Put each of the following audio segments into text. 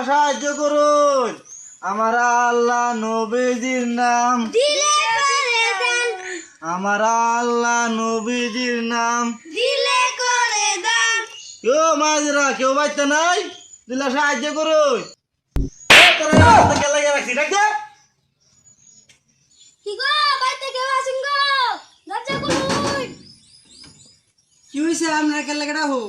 সাহায্য করুন, আমার আল্লাহ নবীজির নাম, আমার আল্লাহ নবীজির নাম। কেউ মাঝরা কেউ বাচ্চা নাই, দিলা সাহায্য করুন। কি হয়েছে আপনার কেন লাগা হো?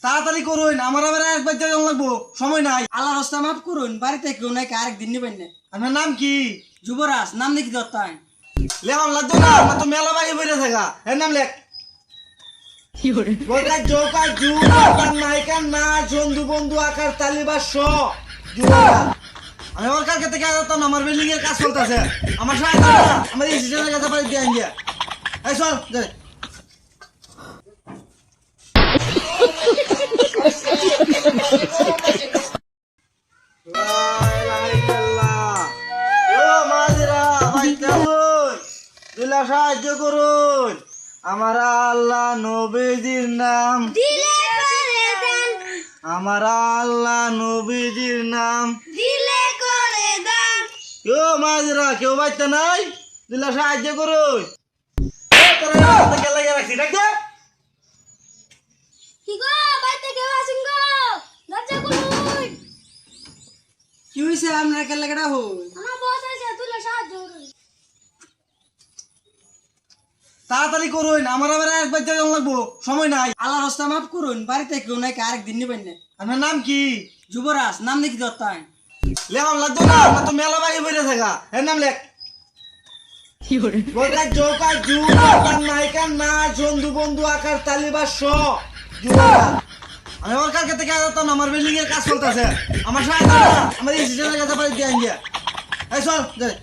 তাড়াতাড়ি করুন, আমার আবার একবার জায়গা লাগবো, সময় নাই। আল্লাহ রাস্তা মাফ করুন, বাড়িতে কেউ নাই, আরেক দিন নেবেন না। আপনার নাম কি? যুবরাজ নাম দেখি দত্তাই। লেখন লাগতো না, আমার তো মেলা বাহি বইরে থাকা। এর নাম লেখ। বলকা জোকা জু আকার নায়িকা না জন্দু বন্ধু আকার তালিবা শ যুবরাজ। আমি ওর কালকে থেকে আসতাম, আমার বিল্ডিং এর কাজ চলতেছে, আমার সাহায্য করা, আমার এই সিজনের কাছে পাই দিয়ে আইন। এই চল যাই। সাহায্য করুন, আমার আল্লাহ নবীজির নাম, আমার আল্লাহ নবীজির নাম। কেউ মাঝরা কেউ বাচ্চা নাই, দিলা সাহায্য করুন। কি হয়েছে আপনার কেন লাগা হো? তাড়াতাড়ি করুন, আমার আবার একবার জায়গা লাগবো, সময় নাই। আল্লাহ রাস্তা মাফ করুন, বাড়িতে কেউ নাই, আরেক দিন নেবেন না। আপনার নাম কি? যুবরাজ নাম দেখি দত্তাই। লেখন লাগতো না, আমার তো মেলা বাহি বইরে থাকা। এর নাম লেখ। বলকা জোকা জু আকার নায়িকা না জন্দু বন্ধু আকার তালিবা শ যুবরাজ। আমি ওর কালকে থেকে আসতাম, আমার বিল্ডিং এর কাজ চলতেছে, আমার সাহায্য করা, আমার এই সিজনের কাছে পাই দিয়ে আইন। এই চল যাই।